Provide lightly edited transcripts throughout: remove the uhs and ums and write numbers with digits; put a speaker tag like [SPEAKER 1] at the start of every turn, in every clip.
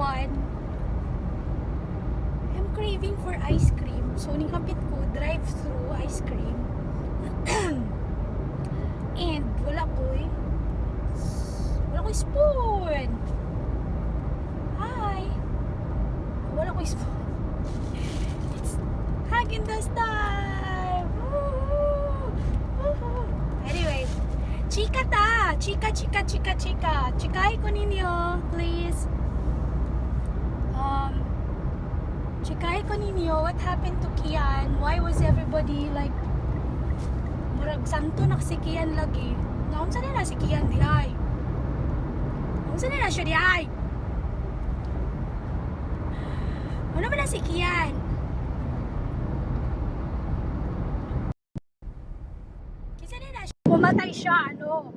[SPEAKER 1] one, I'm craving for ice cream. So, ning kapit ko, drive-thru ice cream. And wala ko'y spoon. Hi. Wala ko'y spoon. It's Häagen-Dazs time. Woo! Woo! Anyway, chika ta. Chika. Chikahi ko ninyo, please. Chikahi ko ninyo, what happened to Kian? Why was everybody like murag santo na si Kian lagi? Naunsa na si Kian di ay? Naunsa na siya di ay? Ano ba na si Kian? Kisa na siya. Pumatay siya, ano?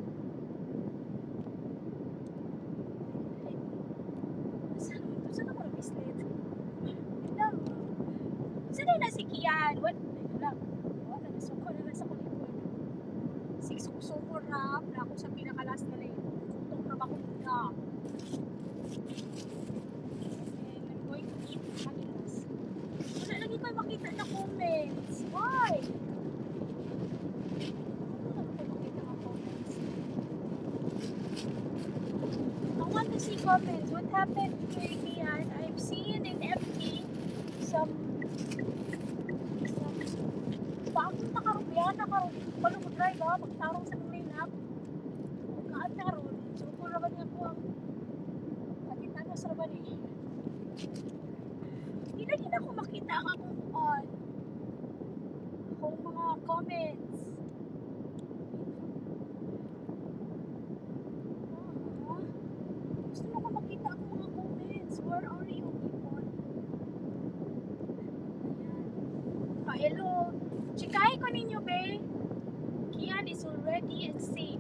[SPEAKER 1] Saan ako na-mislead? Saan na si Kian? What? Wala na suko na sa kulikod. Suko rap na ako sa pinakalas na rin. Kutong rap ako na. And I'm going to eat Häagen-Dazs. Wala lagi ko makita na comments. Why? Wala ko makita na comments. I want to see comments. What happened to Kian? I'm seeing in FB some bakit nakarubiyan palo mo drive magtarong sa linap kaan na ron so kung naman niya po ang patitan sa raban hindi na ako makita ang akong mga comments. Gusto mo ko makita ang mga comments. Where are you people? Ayan. Hello. Chikahi ko ninyo, be. Kian is already a saint.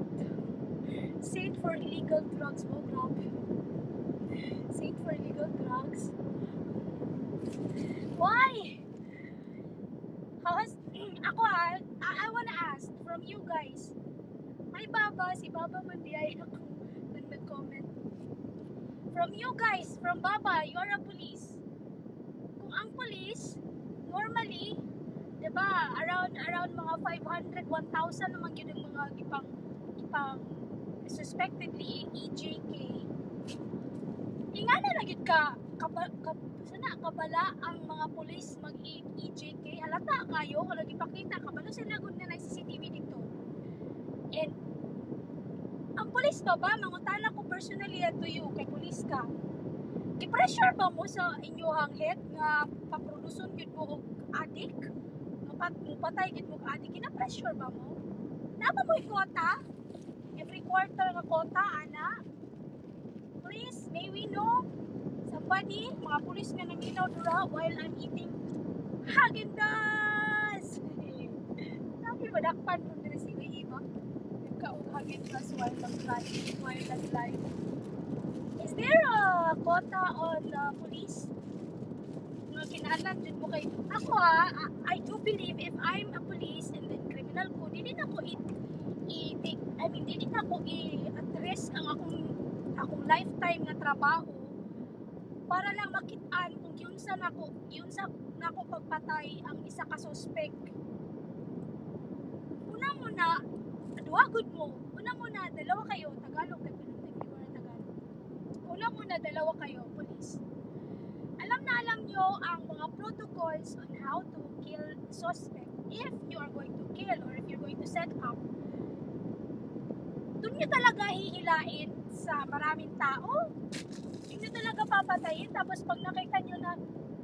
[SPEAKER 1] Saint for illegal drugs. Oh, grabe. Saint for illegal drugs. Why? Ako I wanna ask from you guys. May si Baba Mandiay ako nag-comment. From you guys, from Baba, you are a police. Kung ang police, normally, diba, around mga 500, 1,000 naman yun ang mga ipang suspectedly EJK. Ingana na yun sana kabala ang mga police mag-EJK. Halata kayo, kung nagipakita, kabalo sila kung na CCTV dito. And, ang police ba, mangutana ko personally to you, kay police ka. I-pressure ba mo sa inyong head nga paproduson yun mo adik? Patay yun mo adik? Kina-pressure ba mo? Nama mo yung quota? Every quarter nga quota, ana? Please, may we know? Somebody, mga police nga naminaw dura while I'm eating Häagen-Dazs! Sabi ba, dakpan mo na si Iba? Nagkaong Häagen-Dazs while nag-live. Is there a quota on police? Kinahanglan dyan mo kay ako I do believe if I'm a police and then criminal ko, hindi na ako i-address ang akong lifetime na trabaho para lang makitaan kung yun sa nako pagpatay ang isa ka suspect. Una duwagod mo. Una dalawa kayo, Tagalog kay Tagalog. Una dalawa kayo, police. Alam nyo ang mga protocols on how to kill suspect if you are going to kill or if you're going to set up. Doon nyo talaga hihilain sa maraming tao. Doon nyo talaga papatayin. Tapos pag nakita nyo na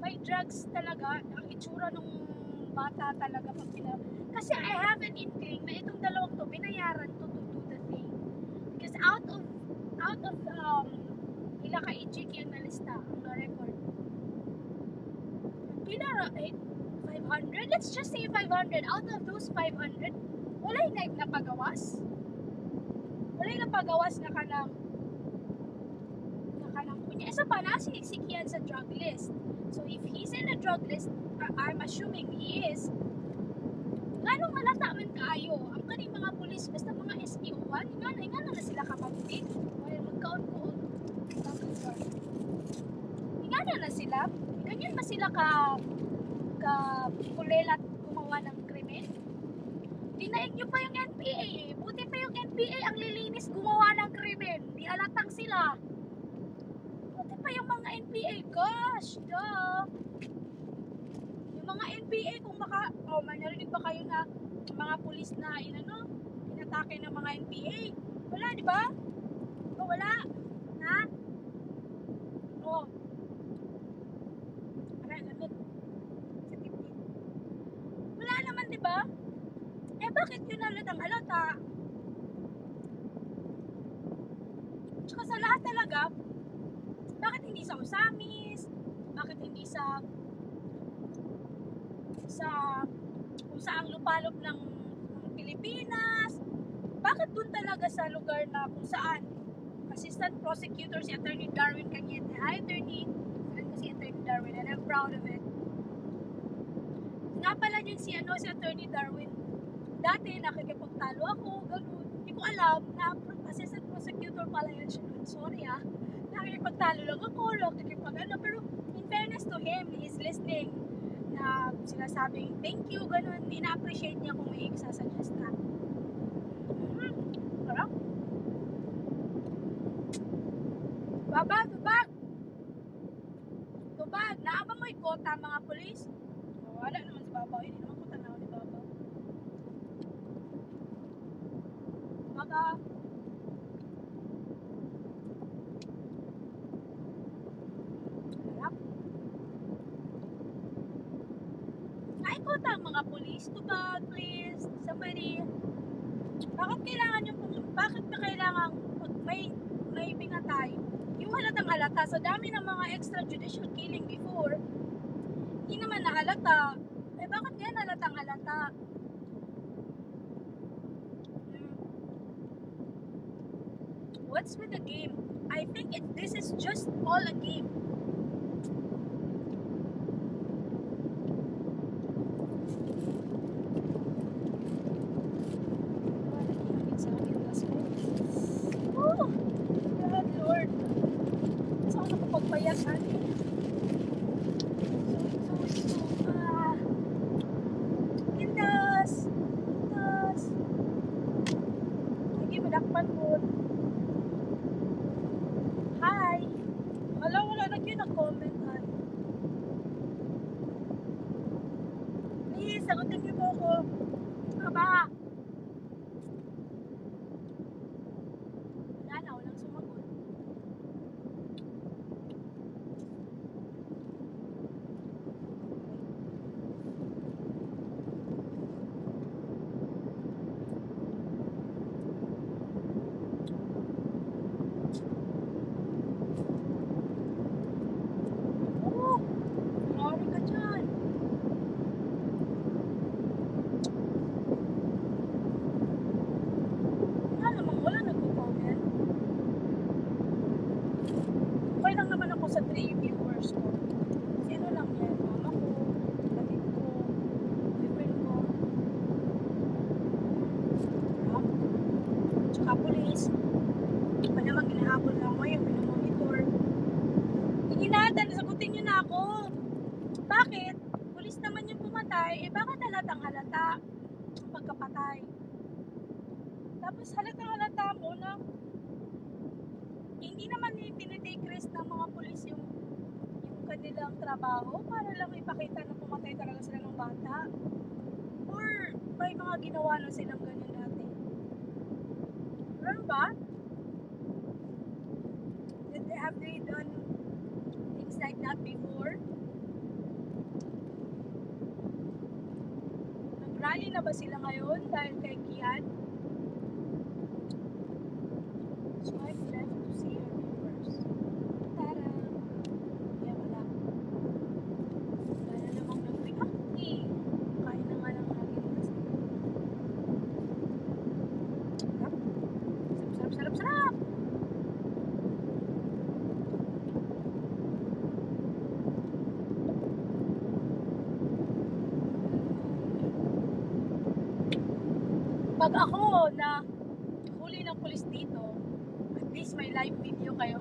[SPEAKER 1] may drugs talaga, ang itsura ng bata talaga pag kasi I have an inkling na itong dalawang to binayaran to do the thing. Because out of ila ka EJK ang nalista, ang record. 500? Let's just say 500. Out of those 500, wala yung napagawas. Wala yung napagawas na kanang kunya. Isa pa, nasiksikihan sa drug list. So if he's in a drug list, I'm assuming he is, ganong halata man kaayo. Ang kaning mga pulis, basta mga SPO1, nga na sila kapatid. While magkaon ko, ganyan ba sila ka kulelat gumawa ng krimen? Dinaig nyo pa yung NPA eh. Buti pa yung NPA ang lilinis gumawa ng krimen. Di alatang sila. Buti pa yung mga NPA. Gosh, duh. Yung mga NPA kung may narinig ba kayo na mga pulis na inatake ng mga NPA? Wala, di ba? O, wala. Ha? O. Aray, lamit. Sa tipid. Wala naman, di ba? Eh, bakit yun halatang halata? Tsaka sa lahat talaga, bakit hindi sa Osamis? Bakit hindi sa kung saang lupalop ng Pilipinas? Bakit dun talaga sa lugar na kung saan Assistant Prosecutor si Attorney Darwin Cañete? Hi, Attorney. Friend ko si Attorney Darwin and I'm proud of it. Nga pala din si Attorney Darwin. Dati nakikipagtalo ako, gano'n. Hindi ko alam na Assistant Prosecutor pala yun siya. Sorry nakikipagtalo lang ako, pero in fairness to him, he's listening na sinasabing thank you, gano'n. Ina-appreciate niya kung may isasuggest ka. Sarap. Tubag. Naaba mo ikota mga polis? Wala naman si Babaw. Hindi naman ko tanaw ni Babaw. Baga. Sarap. Naikota ang mga polis. Tubag, please. Somebody. Bakit ba kailangan pag may pinatay? Yung halatang halata sa dami ng mga extrajudicial killing before, hindi naman nahalata. Eh bakit yan halatang halata? What's with the game? I think this is just all a game. Oh, God, Lord. Saan ako pagpayat natin? Indas. Lagi madakpan mo. Hi. Wala na kayo nag-comment. Please, sagutin niyo po ako. Aba. Walang sumagot. Sorry ka dyan. Wala nagko-comment. Okay lang naman ako sa 3 viewers ko. Sino lang yan? Mama ko, kapatid ko, boyfriend ko. Tsaka police. Pa naman ginahabol lang mo yung pinamonitor. Hindi natin, sagutin nyo na ako. Bakit? Pulis naman yung pumatay, bakit halatang halata ang pagkapatay? Tapos halatang halata mo na hindi naman tinitake risk ng mga pulis yung kanilang trabaho para lang ipakita na pumatay talaga sila ng bata. Or may mga ginawa na silang ganyan dati. Meron ba? Have they done things like that before? Nag-rally na ba sila ngayon dahil kay Kian? Swipe left to see your viewers. Tara! Yeah, wala. Wala na namang nag-react eh. Kain na nga lang natin kasi. Sarap! Pag ako na huli ng pulis dito, at least may live video kayo.